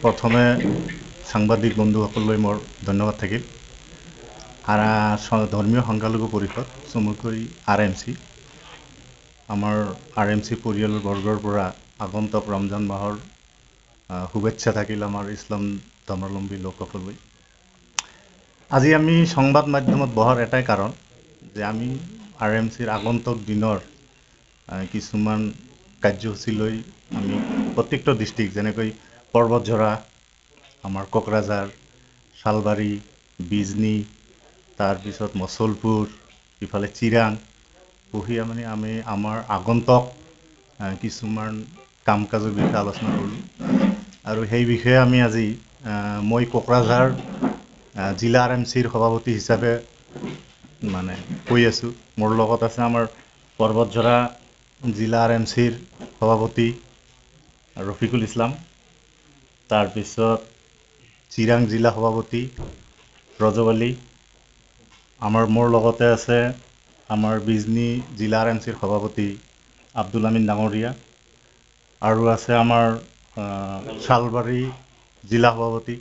প্ৰথমে সাংবাদিক বন্ধুসকললৈ মোৰ ধন্যবাদ থাকিল। ধৰ্মীয় সংখ্যালঘু পৰিষদ চমুকৈ RMC আমাৰ RMC পৰিয়ালবৰ্গৰ পৰা আগন্তুক ৰমজান মাহৰ শুভেচ্ছা থাকিল আমাৰ ইছলাম ধৰ্মাৱলম্বী লোকসকললৈ। আজি আমি সংবাদ মাধ্যমত বহাৰ এটাই কাৰণ যে আমি RMCৰ আগন্তুক দিনৰ কিছুমান কাৰ্যসূচী লৈ আমি প্ৰত্যেকটা ডিষ্ট্ৰিক্ট যেনেকৈ পৰ্বতঝৰা, আমাৰ কোকৰাঝাৰ, শালবাৰী, বিজনী, তাৰপিছত মছলপুৰ, ইফালে চিৰাং বহি আমি আমাৰ আগন্তুক কিছুমান কাম কাজৰ বিষয়ে আলোচনা কৰিলোঁ। আৰু সেই বিষয়ে আমি আজি মই কোকৰাঝাৰ জিলা RMCৰ সভাপতি হিচাপে কৈ আছোঁ। মোৰ লগত আছে আমাৰ পৰ্বতঝৰা জিলা RMCৰ সভাপতি ৰফিকুল ইছলাম, তাৰপিছত চিৰাং জিলা সভাপতি ৰজব আলী, মোৰ লগতে আছে আমাৰ বিজনী জিলা RMCৰ সভাপতি আব্দুল আমিন ডাঙৰীয়া, আৰু আছে আমাৰ শালবাৰী জিলা সভাপতি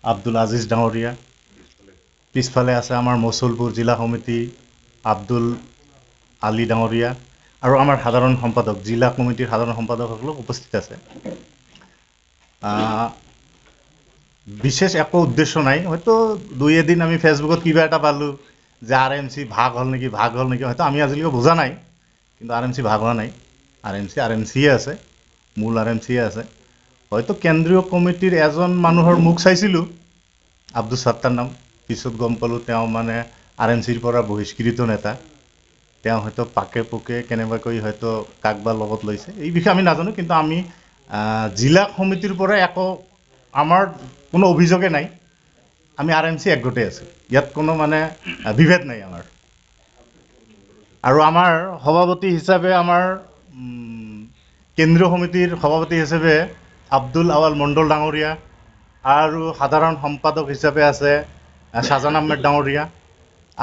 আব্দুল আজিজ ডাঙৰীয়া, পিছফালে আছে আমাৰ মছলপুৰ জিলা সমিতি আব্দুল আলী ডাঙৰীয়া, আৰু আমাৰ সাধাৰণ সম্পাদক জিলা কমিটিৰ সাধাৰণ সম্পাদকসকল উপস্থিত আছে। বিশেষ একো উদ্দেশ্য নাই, হয়তো দুই এদিন আমি ফেচবুকত কিবা এটা পালোঁ যে RMC ভাগ হ'ল নেকি হয়তো আমি আজিলৈকে বুজা নাই, কিন্তু RMC ভাগ হোৱা নাই। RMCয়ে আছে, মূল RMCয়ে আছে। হয়তো কেন্দ্ৰীয় কমিটিৰ এজন মানুহৰ মুখ চাইছিলোঁ, আব্দুল ছাত্তাৰ নাম, পিছত গম পালোঁ তেওঁ RMCৰ পৰা বহিষ্কৃত নেতা। তেওঁ হয়তো পাকে পোকে কেনেবাকৈ হয়তো কাকবা লগত লৈছে, এই বিষয়ে আমি নাজানো। কিন্তু আমি জিলা সমিতিৰ পৰা আমাৰ কোনো অভিযোগে নাই, আমি RMC একগোটেই আছোঁ, ইয়াত কোনো বিভেদ নাই আমাৰ। আৰু আমাৰ সভাপতি হিচাপে আমাৰ কেন্দ্ৰীয় সমিতিৰ সভাপতি হিচাপে আব্দুল আৱাল মণ্ডল ডাঙৰীয়া, আৰু সাধাৰণ সম্পাদক হিচাপে আছে শাহজান আহমেদ ডাঙৰীয়া,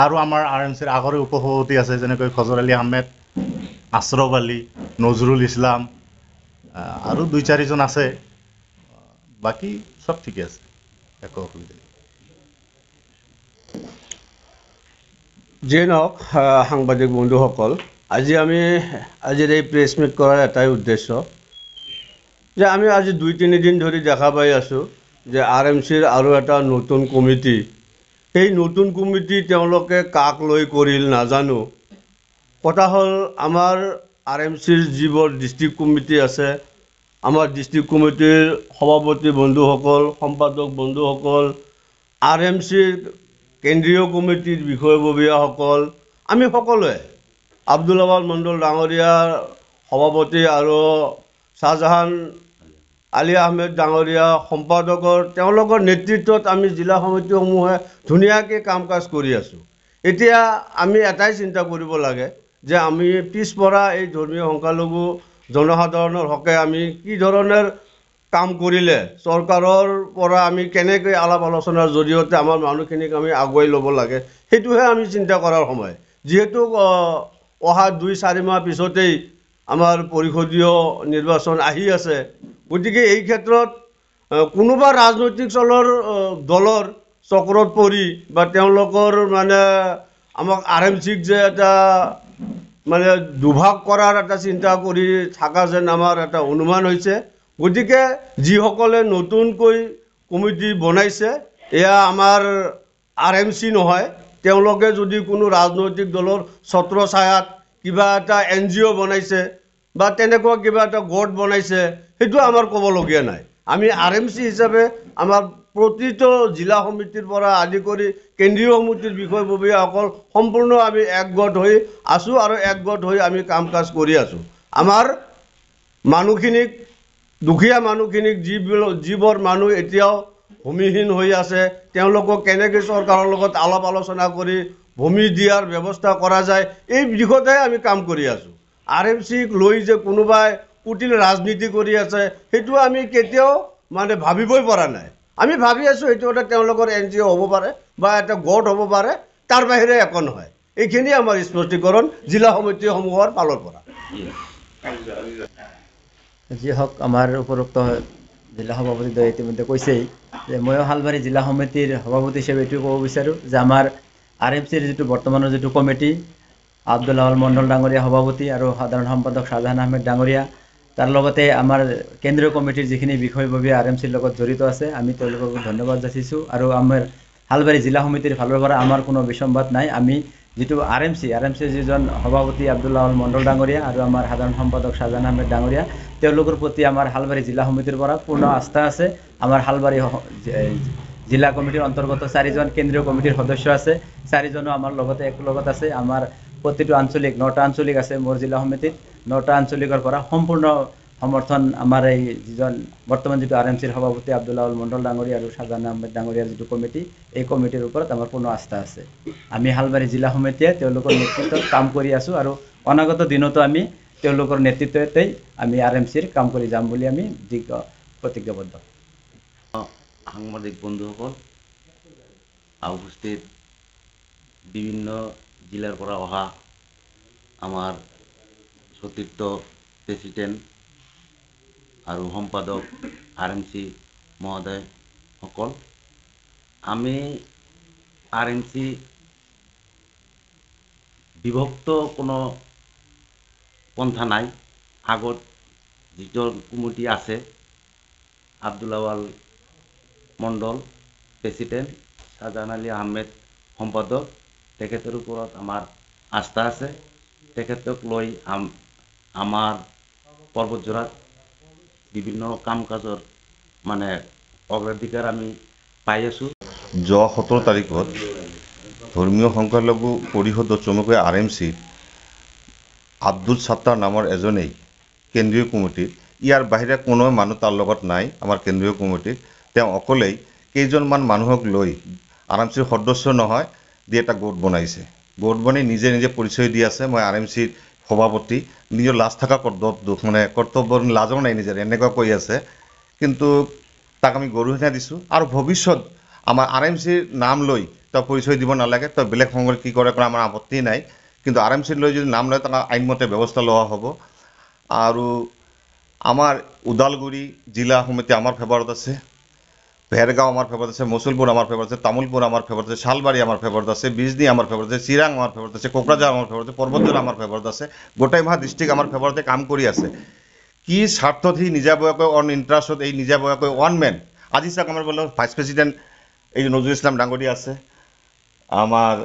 আৰু আমাৰ RMCৰ আগৰে উপসভাপতি আছে যেনেকৈ ফজল আলী আহমেদ, আশ্ৰফ আলী, নজৰুল ইছলাম, আৰু দুই চাৰিজন আছে। বাকী সব ঠিকে আছে, একো অসুবিধা নাই। যিয়ে নহওক সাংবাদিক বন্ধুসকল, আজিৰ এই প্ৰেছ মিট কৰাৰ এটাই উদ্দেশ্য যে আমি আজি 2-3 দিন ধৰি দেখা পাই আছোঁ যে RMCৰ আৰু এটা নতুন কমিটি, সেই নতুন কমিটি তেওঁলোকে কাক লৈ কৰিল নাজানো। কথা হ'ল আমাৰ RMCৰ যিবোৰ ডিষ্ট্ৰিক্ট কমিটি আছে, আমাৰ ডিষ্ট্ৰিক্ট কমিটিৰ সভাপতি বন্ধুসকল, সম্পাদক বন্ধুসকল, RMCৰ কেন্দ্ৰীয় কমিটিৰ বিষয়ববীয়াসকল, আমি সকলোৱে আব্দুল আৱাল মণ্ডল ডাঙৰীয়াৰ সভাপতি আৰু শাহজাহান আলী আহমেদ ডাঙৰীয়া সম্পাদকৰ তেওঁলোকৰ নেতৃত্বত আমি জিলা সমিতিসমূহে ধুনীয়াকৈ কাম কাজ কৰি আছোঁ। এতিয়া আমি এটাই চিন্তা কৰিব লাগে যে আমি পিছপৰা এই ধৰ্মীয় সংখ্যালঘু জনসাধাৰণৰ হকে আমি কি ধৰণৰ কাম কৰিলে চৰকাৰৰ পৰা আমি কেনেকৈ আলাপ আলোচনাৰ জৰিয়তে আমাৰ মানুহখিনিক আমি আগুৱাই ল'ব লাগে, সেইটোহে আমি চিন্তা কৰাৰ সময়। যিহেতু অহা 2-4 মাহ পিছতেই আমাৰ পৰিষদীয় নিৰ্বাচন আহি আছে, গতিকে এই ক্ষেত্ৰত কোনোবা ৰাজনৈতিক দলৰ চক্ৰত পৰি বা তেওঁলোকৰ আমাক RMCক যে এটা দুভাগ কৰাৰ এটা চিন্তা কৰি থকা যেন আমাৰ এটা অনুমান হৈছে। গতিকে যিসকলে নতুনকৈ কমিটি বনাইছে, এয়া আমাৰ RMC নহয়, তেওঁলোকে যদি কোনো ৰাজনৈতিক দলৰ ছত্ৰছায়াত কিবা এটা NGO বনাইছে বা তেনেকুৱা কিবা এটা গোট বনাইছে, সেইটো আমাৰ ক'বলগীয়া নাই। আমি RMC হিচাপে আমাৰ প্ৰতিটো জিলা সমিতিৰ পৰা আদি কৰি কেন্দ্ৰীয় সমিতিৰ বিষয়ববীয়াসকল সম্পূৰ্ণ আমি একগোট হৈ আছোঁ আৰু একগোট হৈ আমি কাম কাজ কৰি আছোঁ। আমাৰ মানুহখিনিক, দুখীয়া মানুহখিনিক, যিবোৰ মানুহ এতিয়াও ভূমিহীন হৈ আছে, তেওঁলোকক কেনেকৈ চৰকাৰৰ লগত আলাপ আলোচনা কৰি ভূমি দিয়াৰ ব্যৱস্থা কৰা যায়, এই দিশতেহে আমি কাম কৰি আছোঁ। RMCক লৈ যে কোনোবাই কুটিল ৰাজনীতি কৰি আছে, সেইটো আমি কেতিয়াও ভাবিবই পৰা নাই। আমি ভাবি আছোঁ এইটো এটা তেওঁলোকৰ NGO হ'ব পাৰে বা এটা গোট হ'ব পাৰে, তাৰ বাহিৰে একো নহয়। এইখিনি আমাৰ স্পষ্টীকৰণ জিলা সমিতিসমূহৰ ফালৰ পৰা। যি হওক, আমাৰ উপৰোক্ত জিলা সভাপতিদ্বয়ে ইতিমধ্যে কৈছেই যে ময়ো হালবাৰী জিলা সমিতিৰ সভাপতি হিচাপে এইটো ক'ব বিচাৰোঁ যে আমাৰ RMCৰ যিটো বৰ্তমানৰ যিটো কমিটি, আব্দুল আউল মণ্ডল ডাঙৰীয়া সভাপতি আৰু সাধাৰণ সম্পাদক শাহজাহান আহমেদ ডাঙৰীয়া, তাৰ লগতে আমাৰ কেন্দ্ৰীয় কমিটিৰ যিখিনি বিষয়ববীয়া RMCৰ লগত জড়িত আছে, আমি তেওঁলোকক ধন্যবাদ যাচিছোঁ। আৰু আমাৰ হালবাৰী জিলা সমিতিৰ ফালৰ পৰা আমাৰ কোনো বিসম্বাদ নাই। আমি যিটো RMCৰ যিজন সভাপতি আব্দুল আউল মণ্ডল ডাঙৰীয়া আৰু আমাৰ সাধাৰণ সম্পাদক শাহজাহান আহমেদ ডাঙৰীয়া, তেওঁলোকৰ প্ৰতি আমাৰ হালবাৰী জিলা সমিতিৰ পৰা পূৰ্ণ আস্থা আছে। আমাৰ হালবাৰী জিলা কমিটিৰ অন্তৰ্গত 4জন কেন্দ্ৰীয় কমিটিৰ সদস্য আছে, 4জনো আমাৰ লগতে একলগত আছে। আমাৰ প্ৰতিটো আঞ্চলিক 9টা আঞ্চলিক আছে মোৰ জিলা সমিতিত, 9টা আঞ্চলিকৰ পৰা সম্পূৰ্ণ সমৰ্থন আমাৰ এই যিজন বৰ্তমান যিটো RMCৰ সভাপতি আব্দুল আউল মণ্ডল ডাঙৰীয়া আৰু শাহজাহান আহমেদ ডাঙৰীয়াৰ যিটো কমিটি, এই কমিটিৰ ওপৰত আমাৰ পূৰ্ণ আস্থা আছে। আমি হালবাৰী জিলা সমিতিয়ে তেওঁলোকৰ নেতৃত্বত কাম কৰি আছোঁ আৰু অনাগত দিনতো আমি তেওঁলোকৰ নেতৃত্বতেই আমি RMCৰ কাম কৰি যাম বুলি আমি প্ৰতিজ্ঞাবদ্ধ। সাংবাদিক বন্ধুসকল, উপস্থিত বিভিন্ন জিলাৰ পৰা অহা আমাৰ সতীৰ্থ প্ৰেচিডেণ্ট আৰু সম্পাদক RMC মহোদয়সকল, আমি RMC বিভক্ত কোনো পন্থা নাই। আগত যিটো কমিটি আছে, আব্দুল আউল মণ্ডল প্ৰেচিডেণ্ট, শাহজাহান আলী আহমেদ সম্পাদক, তেখেতৰ ওপৰত আমাৰ আস্থা আছে। তেখেতক লৈ আমাৰ পৰ্বতজোৰাত বিভিন্ন কাম কাজৰ অগ্ৰাধিকাৰ আমি পাই আছোঁ। যোৱা 17 তাৰিখত ধৰ্মীয় সংখ্যালঘু পৰিষদ চমুকৈ RMCৰ আব্দুল সাত্তাৰ নামৰ এজনেই কেন্দ্ৰীয় কমিটিত, ইয়াৰ বাহিৰে কোনো মানুহ তাৰ লগত নাই। আমাৰ কেন্দ্ৰীয় কমিটিত তেওঁ অকলেই কেইজনমান মানুহক লৈ RMCৰ সদস্য নহয় দি এটা গোট বনাইছে। গোট বনাই নিজে নিজে পৰিচয় দি আছে, মই RMCৰ সভাপতি। নিজৰ লাজ থকা কৰ্তব্য লাজো নাই নিজৰ, এনেকুৱা কৈ আছে। কিন্তু তাক আমি গৰিহণা দিছোঁ আৰু ভৱিষ্যত আমাৰ RMCৰ নাম লৈ তেওঁ পৰিচয় দিব নালাগে। তেওঁ বেলেগ সংগঠন কি কৰে আমাৰ আপত্তি নাই, কিন্তু RMCৰ লৈ যদি নাম লয় তাক আইনমতে ব্যৱস্থা লোৱা হ'ব। আৰু আমাৰ ওদালগুৰি জিলা সমিতি আমাৰ ফেভাৰত আছে, ভেৰগাঁও আমাৰ ফেভাৰত আছে, মচুলপুৰ আমাৰ ফেভাৰত আছে, তামুলপুৰ আমাৰ ফেভাৰত আছে, শালবাৰী আমাৰ ফেভাৰত আছে, বিজনী আমাৰ ফেভাৰত আছে, চিৰাং আমাৰ ফেভাৰত আছে, কোকৰাঝাৰ আমাৰ ফেভাৰত আছে, পৰ্বতজোৰা আমাৰ ফেভাৰত আছে। গোটেই মাহ ডিষ্ট্ৰিক্ট আমাৰ ফেভাৰতে কাম কৰি আছে। কি স্বাৰ্থত সি নিজাববীয়াকৈ অন ইণ্টাৰেষ্টত এই নিজাববীয়াকৈ ওৱান মেন, আজি চাওক আমাৰ বোলে ভাইচ প্ৰেচিডেণ্ট এই নজৰুল ইছলাম ডাঙৰীয়া আছে, আমাৰ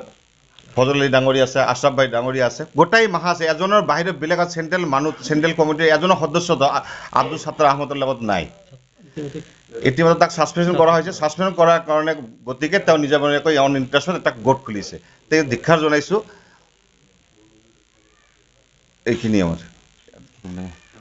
ফজল আলী ডাঙৰীয়া আছে, আশৰাফ ভাই ডাঙৰীয়া আছে, গোটেই মাহ আছে। এজনৰ বাহিৰত বেলেগ চেণ্ট্ৰেল কমিটিৰ এজনৰ সদস্য আব্দুল সাত্তাৰ আহমদৰ লগত নাই। ইতিমধ্যে তাক ছাছপেনশ্যন কৰা হৈছে। ছাছপেনশ্যন কৰাৰ কাৰণে গতিকে তেওঁ নিজাববীয়াকৈ অন ইণ্টাৰেষ্টত এটা গোট খুলিছে। তেওঁ ধিক্ষাৰ জনাইছোঁ। এইখিনি আমাৰ